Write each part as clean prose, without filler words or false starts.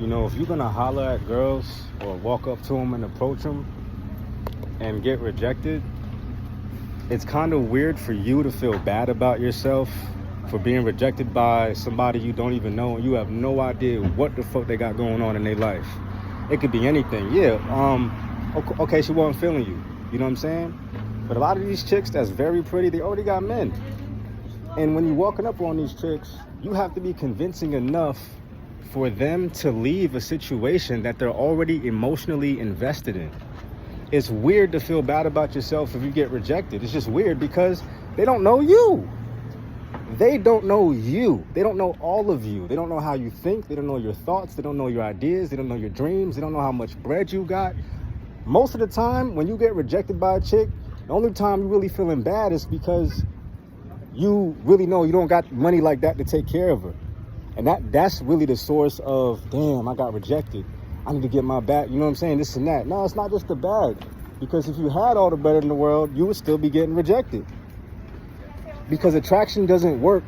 You know, if you're gonna holler at girls or walk up to them and approach them and get rejected, it's kind of weird for you to feel bad about yourself for being rejected by somebody you don't even know, and you have no idea what the fuck they got going on in their life. It could be anything. Yeah, okay, she wasn't feeling you. You know what I'm saying? But a lot of these chicks that's very pretty, they already got men. And when you're walking up on these chicks, you have to be convincing enough for them to leave a situation that they're already emotionally invested in. It's weird to feel bad about yourself if you get rejected. It's just weird because they don't know you. They don't know you. They don't know all of you. They don't know how you think. They don't know your thoughts. They don't know your ideas. They don't know your dreams. They don't know how much bread you got. Most of the time, when you get rejected by a chick, the only time you're really feeling bad is because you really know you don't got money like that to take care of her. And that's really the source of, damn, I got rejected. I need to get my bag, you know what I'm saying, this and that. No, it's not just the bag. Because if you had all the bread in the world, you would still be getting rejected. Because attraction doesn't work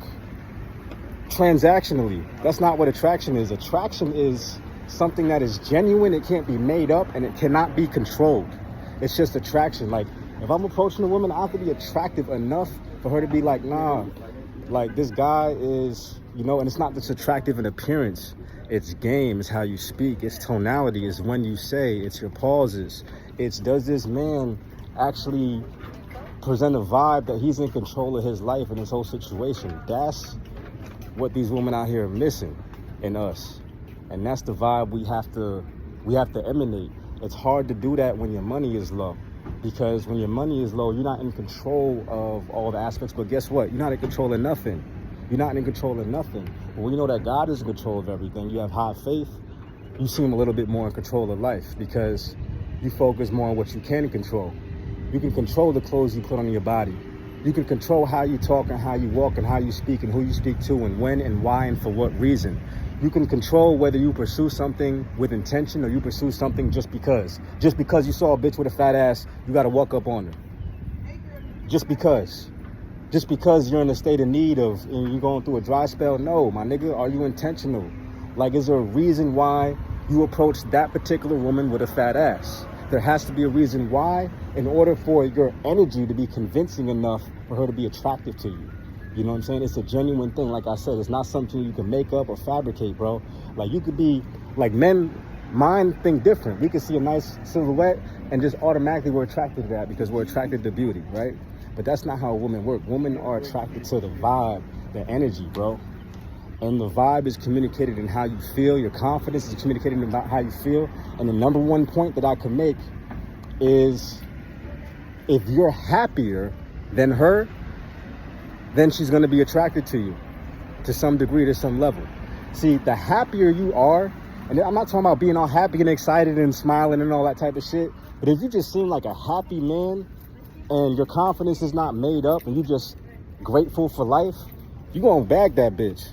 transactionally. That's not what attraction is. Attraction is something that is genuine, it can't be made up, and it cannot be controlled. It's just attraction. Like, if I'm approaching a woman, I have to be attractive enough for her to be like, nah, like this guy is, you know, and it's not just attractive in appearance. It's game, it's how you speak, it's tonality, it's when you say, it's your pauses. It's, does this man actually present a vibe that he's in control of his life and his whole situation? That's what these women out here are missing in us. And that's the vibe we have to emanate. It's hard to do that when your money is low. Because when your money is low, you're not in control of all the aspects. But guess what? You're not in control of nothing. You're not in control of nothing. But when you know that God is in control of everything, you have high faith, you seem a little bit more in control of life because you focus more on what you can control. You can control the clothes you put on your body. You can control how you talk and how you walk and how you speak and who you speak to and when and why and for what reason. You can control whether you pursue something with intention or you pursue something just because. Just because you saw a bitch with a fat ass, you got to walk up on her. Just because. Just because you're in a state of need of, and you're going through a dry spell, no, my nigga, are you intentional? Like, is there a reason why you approached that particular woman with a fat ass? There has to be a reason why in order for your energy to be convincing enough for her to be attractive to you. You know what I'm saying? It's a genuine thing. Like I said, it's not something you can make up or fabricate, bro. Like, you could be, like, men, mind think different. We can see a nice silhouette and just automatically we're attracted to that because we're attracted to beauty, right? But that's not how women work. Women are attracted to the vibe, the energy, bro. And the vibe is communicated in how you feel. Your confidence is communicated in how you feel. And the number one point that I can make is if you're happier than her, then she's going to be attracted to you to some degree, to some level. See, the happier you are, and I'm not talking about being all happy and excited and smiling and all that type of shit, but if you just seem like a happy man and your confidence is not made up and you just grateful for life, you're going to bag that bitch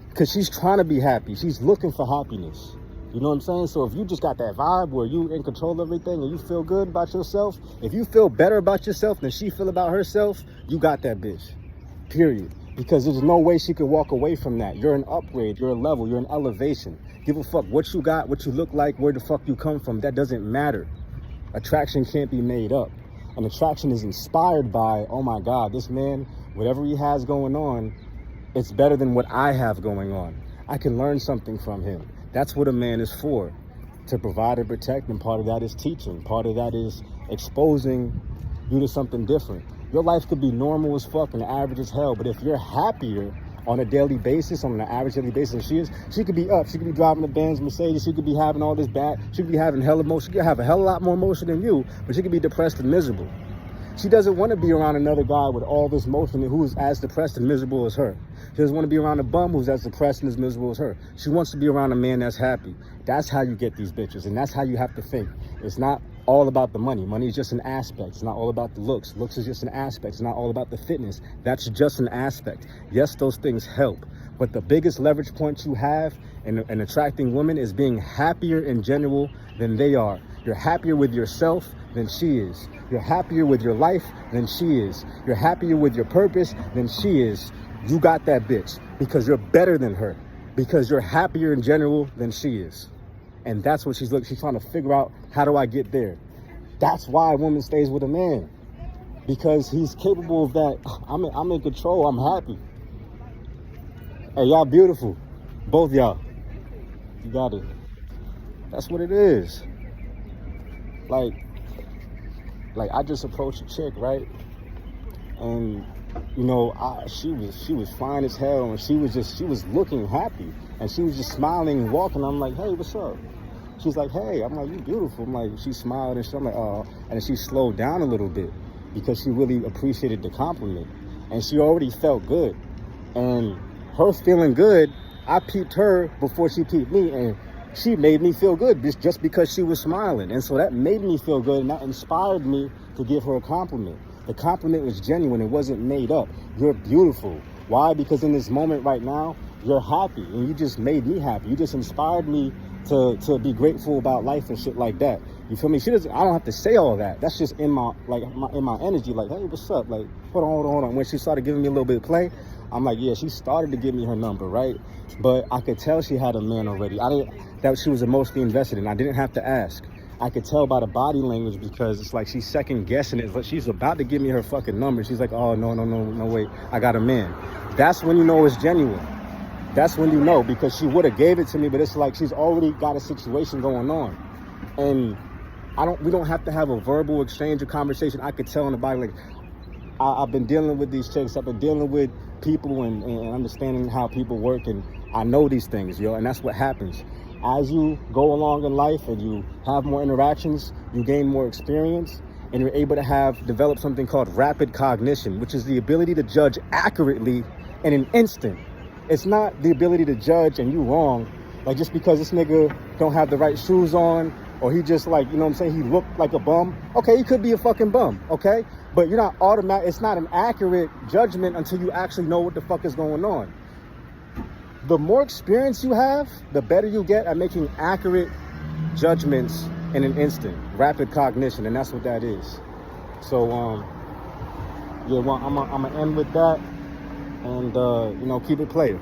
because she's trying to be happy. She's looking for happiness. You know what I'm saying? So if you just got that vibe where you in control of everything and you feel good about yourself, if you feel better about yourself than she feel about herself, you got that bitch. Period. Because there's no way she could walk away from that. You're an upgrade, you're a level, you're an elevation. Give a fuck what you got, what you look like, where the fuck you come from. That doesn't matter. Attraction can't be made up. And attraction is inspired by, oh my God, this man, whatever he has going on, it's better than what I have going on. I can learn something from him. That's what a man is for, to provide and protect. And part of that is teaching. Part of that is exposing you to something different. Your life could be normal as fuck and average as hell, but if you're happier on a daily basis, on an average daily basis, she could be up, she could be driving a Benz Mercedes, she could be having all this bad, she could be having hella emotion, she could have a hell of a lot more emotion than you, but she could be depressed and miserable. She doesn't want to be around another guy with all this motion who's as depressed and miserable as her. She doesn't want to be around a bum who's as depressed and as miserable as her. She wants to be around a man that's happy. That's how you get these bitches, and that's how you have to think. It's not all about the money. Money is just an aspect. It's not all about the looks. Looks is just an aspect. It's not all about the fitness. That's just an aspect. Yes, those things help. But the biggest leverage point you have in attracting women is being happier in general than they are. You're happier with yourself than she is. You're happier with your life than she is. You're happier with your purpose than she is. You got that bitch because you're better than her. Because you're happier in general than she is. And that's what she's looking. She's trying to figure out, how do I get there? That's why a woman stays with a man, because he's capable of that. I'm in control. I'm happy. Hey, y'all beautiful, both y'all. You got it. That's what it is. Like I just approached a chick, right? And you know, she was fine as hell, and she was looking happy, and she was just smiling and walking. I'm like, hey, what's up? She's like, hey. I'm like, you beautiful. I'm like, she smiled and shit. I'm like, oh. And then she slowed down a little bit because she really appreciated the compliment, and she already felt good. And her feeling good, I peeped her before she peeped me, and she made me feel good just because she was smiling. And so that made me feel good, and that inspired me to give her a compliment. The compliment was genuine. It wasn't made up. You're beautiful. Why? Because in this moment right now, you're happy, and you just made me happy. You just inspired me to be grateful about life and shit like that. You feel me? I don't have to say all that. That's just in my energy. Like, hey, what's up? Like, hold on. When she started giving me a little bit of play, I'm like, yeah, she started to give me her number, right? But I could tell she had a man already. That she was emotionally invested in. I didn't have to ask. I could tell by the body language, because it's like she's second guessing it. But she's about to give me her fucking number. She's like, oh, no, wait, I got a man. That's when you know it's genuine. That's when you know, because she would have gave it to me, but it's like she's already got a situation going on. And we don't have to have a verbal exchange or conversation. I could tell in the body, like, I've been dealing with these chicks. I've been dealing with people and understanding how people work, and I know these things, yo, and that's what happens. As you go along in life and you have more interactions, you gain more experience, and you're able to develop something called rapid cognition, which is the ability to judge accurately in an instant. It's not the ability to judge and you wrong, like just because this nigga don't have the right shoes on, or he just, like, you know what I'm saying, he looked like a bum. Okay, he could be a fucking bum, okay? But you're not automatic. It's not an accurate judgment until you actually know what the fuck is going on. The more experience you have, the better you get at making accurate judgments in an instant. Rapid cognition, and that's what that is. So, yeah, well, I'm gonna end with that, and you know, keep it playing.